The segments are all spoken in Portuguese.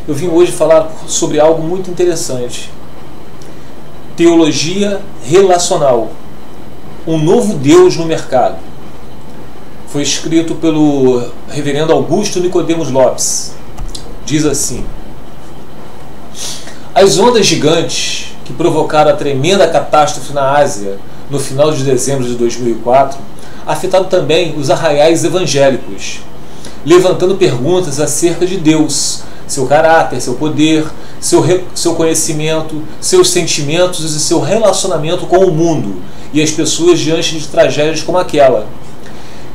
Eu vim hoje falar sobre algo muito interessante. Teologia relacional. Um novo Deus no mercado. Foi escrito pelo reverendo Augusto Nicodemos Lopes. Diz assim: as ondas gigantes que provocaram a tremenda catástrofe na Ásia no final de dezembro de 2004 afetaram também os arraiais evangélicos, levantando perguntas acerca de Deus, seu caráter, seu poder, seu conhecimento, seus sentimentos e seu relacionamento com o mundo e as pessoas diante de tragédias como aquela.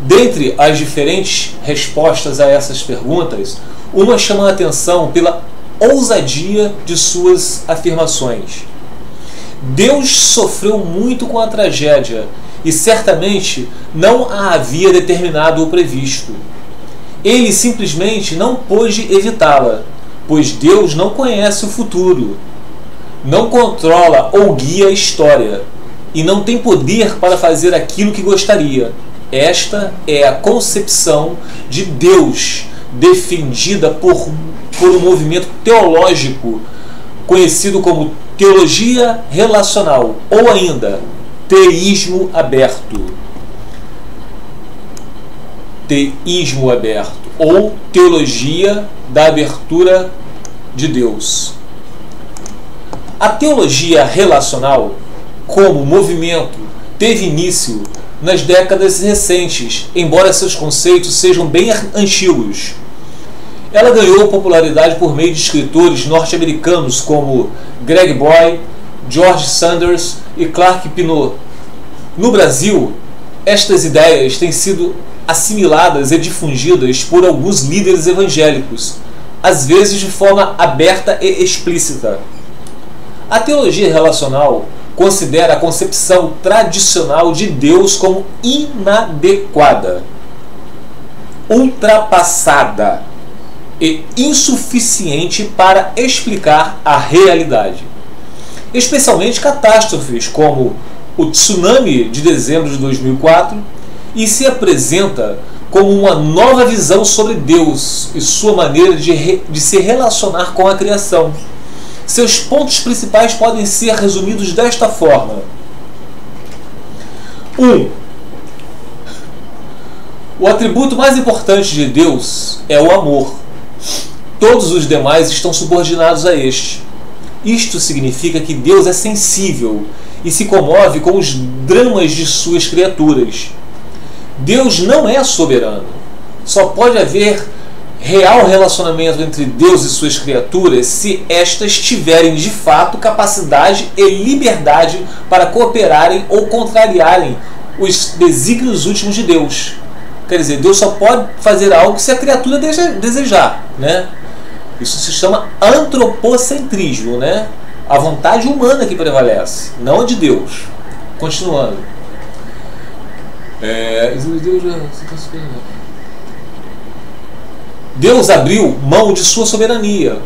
Dentre as diferentes respostas a essas perguntas, uma chama a atenção pela ousadia de suas afirmações. Deus sofreu muito com a tragédia e certamente não a havia determinado ou previsto. Ele simplesmente não pôde evitá-la, pois Deus não conhece o futuro, não controla ou guia a história e não tem poder para fazer aquilo que gostaria. Esta é a concepção de Deus defendida por um movimento teológico conhecido como teologia relacional ou ainda teísmo aberto. Teísmo aberto ou teologia da abertura de Deus. A teologia relacional, como movimento, teve início nas décadas recentes, embora seus conceitos sejam bem antigos. Ela ganhou popularidade por meio de escritores norte-americanos como Greg Boyd, George Sanders e Clark Pinot. No Brasil, estas ideias têm sido assimiladas e difundidas por alguns líderes evangélicos, às vezes de forma aberta e explícita. A teologia relacional considera a concepção tradicional de Deus como inadequada, ultrapassada e insuficiente para explicar a realidade, especialmente catástrofes como o tsunami de dezembro de 2004, e se apresenta como uma nova visão sobre Deus e sua maneira de se relacionar com a criação. Seus pontos principais podem ser resumidos desta forma. 1. O atributo mais importante de Deus é o amor. Todos os demais estão subordinados a este. Isto significa que Deus é sensível e se comove com os dramas de suas criaturas. Deus não é soberano. Só pode haver real relacionamento entre Deus e suas criaturas se estas tiverem de fato capacidade e liberdade para cooperarem ou contrariarem os desígnios últimos de Deus. Quer dizer, Deus só pode fazer algo se a criatura desejar, né? Isso se chama antropocentrismo, né? A vontade humana que prevalece, não a de Deus. Continuando. Deus abriu mão de sua soberania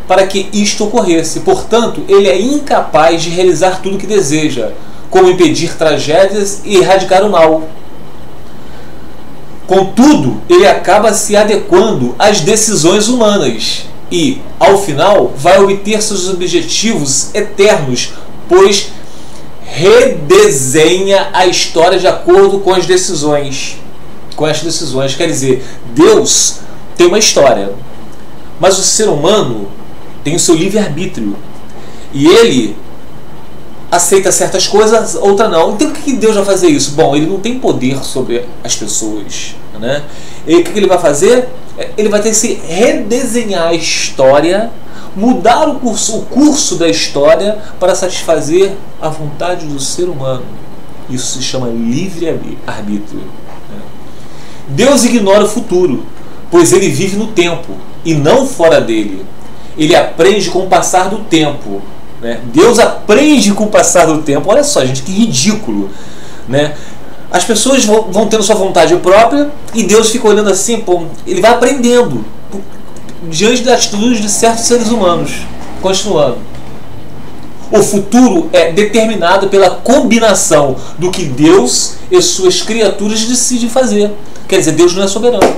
para que isto ocorresse. Portanto, ele é incapaz de realizar tudo o que deseja, como impedir tragédias e erradicar o mal. Contudo, ele acaba se adequando às decisões humanas e, ao final, vai obter seus objetivos eternos, pois redesenha a história de acordo com as decisões. Quer dizer, Deus tem uma história, mas o ser humano tem o seu livre-arbítrio e ele aceita certas coisas, outras não. Então por que Deus vai fazer isso? Bom, ele não tem poder sobre as pessoas, né? E o que ele vai fazer? Ele vai ter que se redesenhar a história, mudar o curso da história para satisfazer a vontade do ser humano. Isso se chama livre-arbítrio. Deus ignora o futuro, pois ele vive no tempo e não fora dele. Ele aprende com o passar do tempo, né? Deus aprende com o passar do tempo. Olha só, gente, que ridículo, né? As pessoas vão tendo sua vontade própria e Deus fica olhando assim, pô, ele vai aprendendo diante das atitudes de certos seres humanos. Continuando. O futuro é determinado pela combinação do que Deus e suas criaturas decidem fazer. Quer dizer, Deus não é soberano,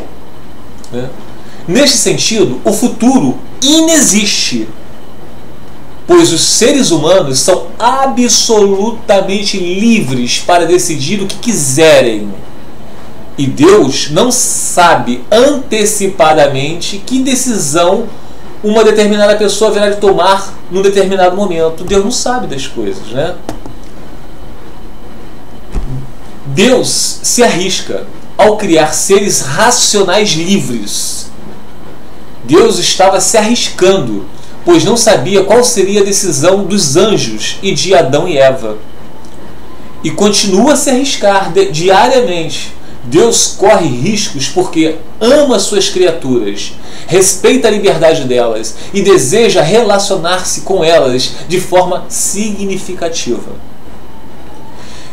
né? Neste sentido, o futuro inexiste, pois os seres humanos são absolutamente livres para decidir o que quiserem. E Deus não sabe antecipadamente que decisão uma determinada pessoa haverá de tomar num determinado momento. Deus não sabe das coisas, né? Deus se arrisca ao criar seres racionais livres. Deus estava se arriscando, pois não sabia qual seria a decisão dos anjos e de Adão e Eva. E continua a se arriscar diariamente. Deus corre riscos porque ama suas criaturas, respeita a liberdade delas e deseja relacionar-se com elas de forma significativa.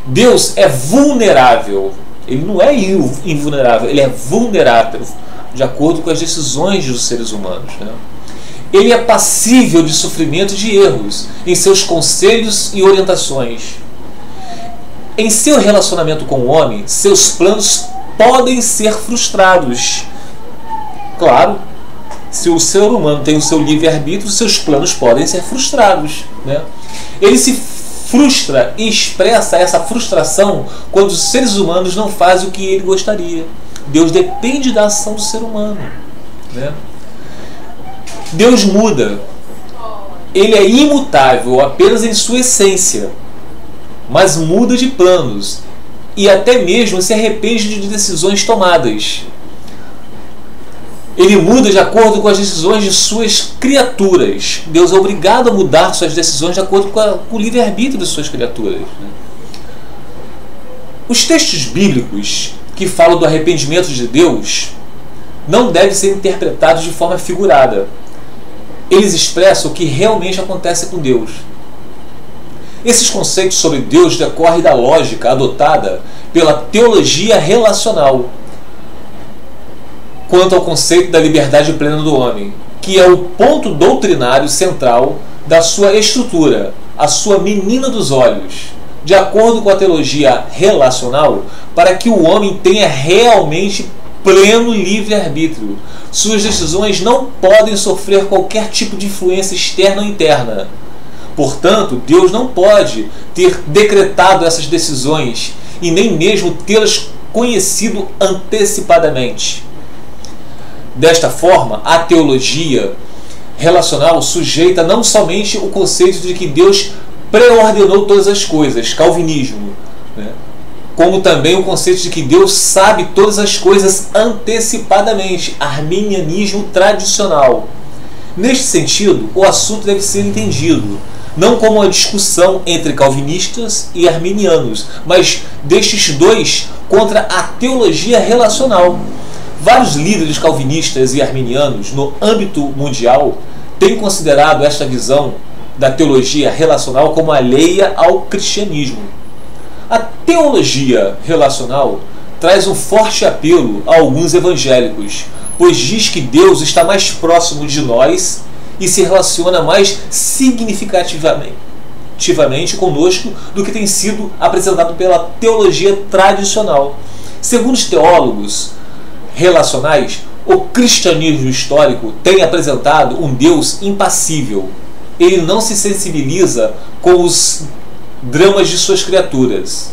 Deus é vulnerável. Ele não é invulnerável, ele é vulnerável, de acordo com as decisões dos seres humanos, né? Ele é passível de sofrimento e de erros em seus conselhos e orientações. Em seu relacionamento com o homem, seus planos podem ser frustrados. Claro, se o ser humano tem o seu livre-arbítrio, seus planos podem ser frustrados, né? Ele se frustra e expressa essa frustração quando os seres humanos não fazem o que ele gostaria. Deus depende da ação do ser humano, né? Deus muda. Ele é imutável apenas em sua essência, mas muda de planos e até mesmo se arrepende de decisões tomadas. Ele muda de acordo com as decisões de suas criaturas. Deus é obrigado a mudar suas decisões de acordo com o livre-arbítrio de suas criaturas, né? Os textos bíblicos que falam do arrependimento de Deus não devem ser interpretados de forma figurada. Eles expressam o que realmente acontece com Deus. Esses conceitos sobre Deus decorrem da lógica adotada pela teologia relacional quanto ao conceito da liberdade plena do homem, que é o ponto doutrinário central da sua estrutura, a sua menina dos olhos. De acordo com a teologia relacional, para que o homem tenha realmente pleno livre-arbítrio, suas decisões não podem sofrer qualquer tipo de influência externa ou interna. Portanto, Deus não pode ter decretado essas decisões e nem mesmo tê-las conhecido antecipadamente. Desta forma, a teologia relacional sujeita não somente o conceito de que Deus pré-ordenou todas as coisas, calvinismo, né? Como também o conceito de que Deus sabe todas as coisas antecipadamente, arminianismo tradicional. Neste sentido, o assunto deve ser entendido não como uma discussão entre calvinistas e arminianos, mas destes dois contra a teologia relacional. Vários líderes calvinistas e arminianos no âmbito mundial têm considerado esta visão da teologia relacional como alheia ao cristianismo. A teologia relacional traz um forte apelo a alguns evangélicos, pois diz que Deus está mais próximo de nós e se relaciona mais significativamente conosco do que tem sido apresentado pela teologia tradicional. Segundo os teólogos relacionais, o cristianismo histórico tem apresentado um Deus impassível. Ele não se sensibiliza com os dramas de suas criaturas.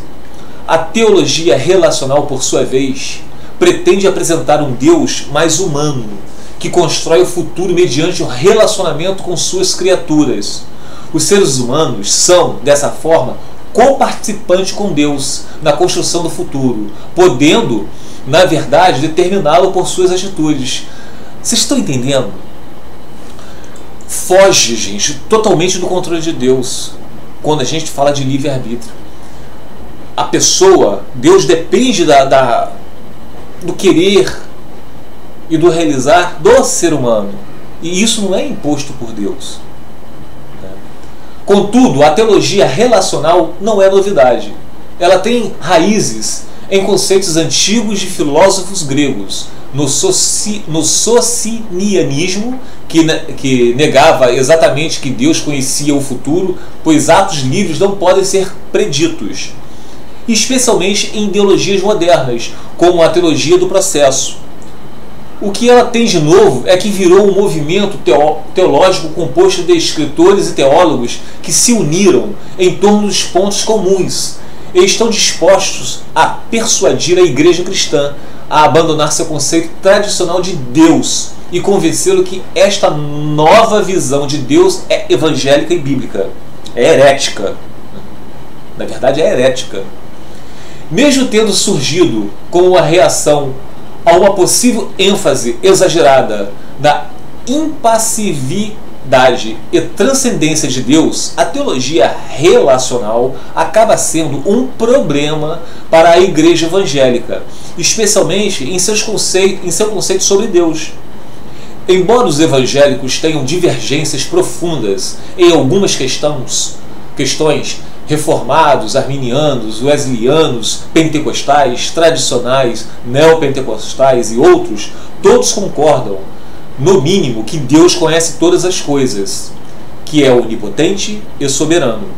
A teologia relacional, por sua vez, pretende apresentar um Deus mais humano, que constrói o futuro mediante o relacionamento com suas criaturas. Os seres humanos são, dessa forma, coparticipantes com Deus na construção do futuro, podendo, na verdade, determiná-lo por suas atitudes. Vocês estão entendendo? Foge, gente, totalmente do controle de Deus quando a gente fala de livre-arbítrio. A pessoa, Deus depende do querer e do realizar do ser humano. E isso não é imposto por Deus. Contudo, a teologia relacional não é novidade. Ela tem raízes em conceitos antigos de filósofos gregos, no socinianismo, que negava exatamente que Deus conhecia o futuro, pois atos livres não podem ser preditos, especialmente em ideologias modernas, como a teologia do processo. O que ela tem de novo é que virou um movimento teológico composto de escritores e teólogos que se uniram em torno dos pontos comuns e estão dispostos a persuadir a igreja cristã a abandonar seu conceito tradicional de Deus e convencê-lo que esta nova visão de Deus é evangélica e bíblica. É herética. Na verdade, é herética. Mesmo tendo surgido como uma reação a uma possível ênfase exagerada da impassividade e transcendência de Deus, a teologia relacional acaba sendo um problema para a igreja evangélica, especialmente em seu conceito sobre Deus. Embora os evangélicos tenham divergências profundas em algumas questões, reformados, arminianos, wesleyanos, pentecostais, tradicionais, neopentecostais e outros, todos concordam, no mínimo, que Deus conhece todas as coisas, que é onipotente e soberano.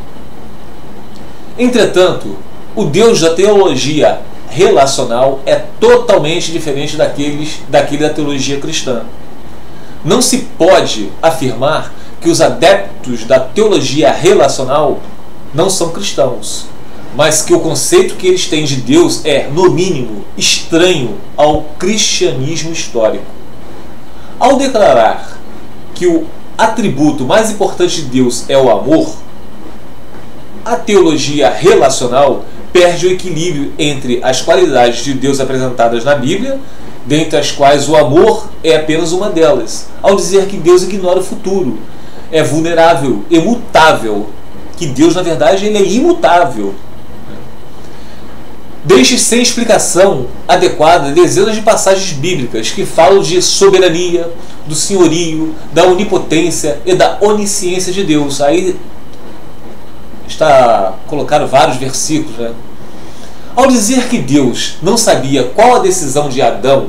Entretanto, o Deus da teologia relacional é totalmente diferente daquele da teologia cristã. Não se pode afirmar que os adeptos da teologia relacional não são cristãos, mas que o conceito que eles têm de Deus é, no mínimo, estranho ao cristianismo histórico. Ao declarar que o atributo mais importante de Deus é o amor, a teologia relacional perde o equilíbrio entre as qualidades de Deus apresentadas na Bíblia, dentre as quais o amor é apenas uma delas, ao dizer que Deus ignora o futuro, é vulnerável, imutável, que Deus, na verdade, ele é imutável. Deixe sem explicação adequada dezenas de passagens bíblicas que falam de soberania, do senhorio, da onipotência e da onisciência de Deus. Aí está colocado vários versículos, né? Ao dizer que Deus não sabia qual a decisão de Adão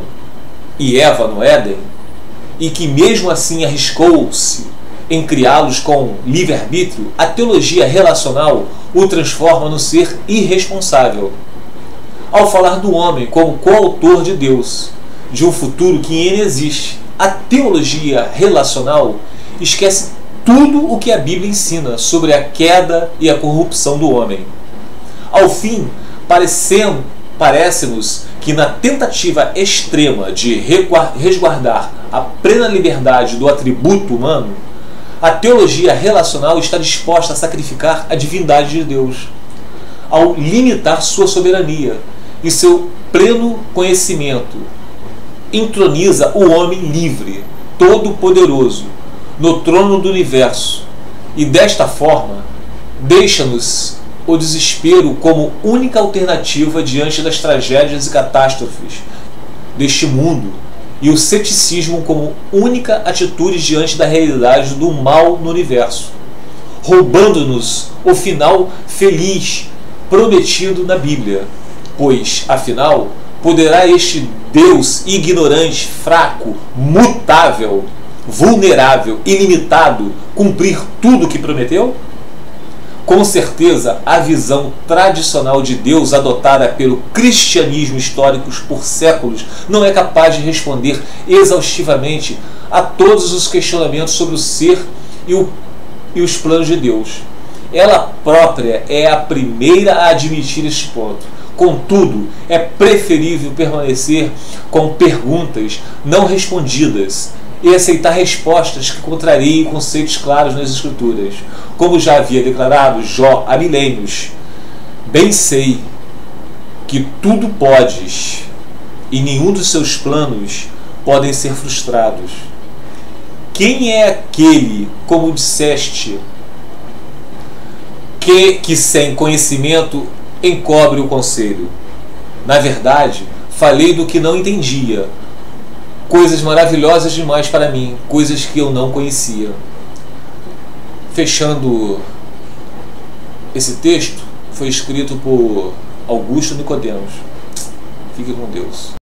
e Eva no Éden, e que mesmo assim arriscou-se em criá-los com livre-arbítrio, a teologia relacional o transforma no ser irresponsável. Ao falar do homem como coautor de Deus, de um futuro que inexiste, a teologia relacional esquece tudo o que a Bíblia ensina sobre a queda e a corrupção do homem. Ao fim, parece-nos que na tentativa extrema de resguardar a plena liberdade do atributo humano, a teologia relacional está disposta a sacrificar a divindade de Deus, ao limitar sua soberania e seu pleno conhecimento. Entroniza o homem livre, todo-poderoso, no trono do universo, e desta forma deixa-nos o desespero como única alternativa diante das tragédias e catástrofes deste mundo, e o ceticismo como única atitude diante da realidade do mal no universo, roubando-nos o final feliz prometido na Bíblia, pois, afinal, poderá este Deus ignorante, fraco, mutável, vulnerável, ilimitado, cumprir tudo o que prometeu? Com certeza, a visão tradicional de Deus adotada pelo cristianismo histórico por séculos não é capaz de responder exaustivamente a todos os questionamentos sobre o ser e os planos de Deus. Ela própria é a primeira a admitir este ponto. Contudo, é preferível permanecer com perguntas não respondidas e aceitar respostas que contrariem conceitos claros nas Escrituras. Como já havia declarado Jó há milênios, bem sei que tudo podes e nenhum dos seus planos podem ser frustrados. Quem é aquele, como disseste, que sem conhecimento encobre o conselho? Na verdade, falei do que não entendia, coisas maravilhosas demais para mim, coisas que eu não conhecia. Fechando esse texto, foi escrito por Augusto Nicodemos. Fique com Deus.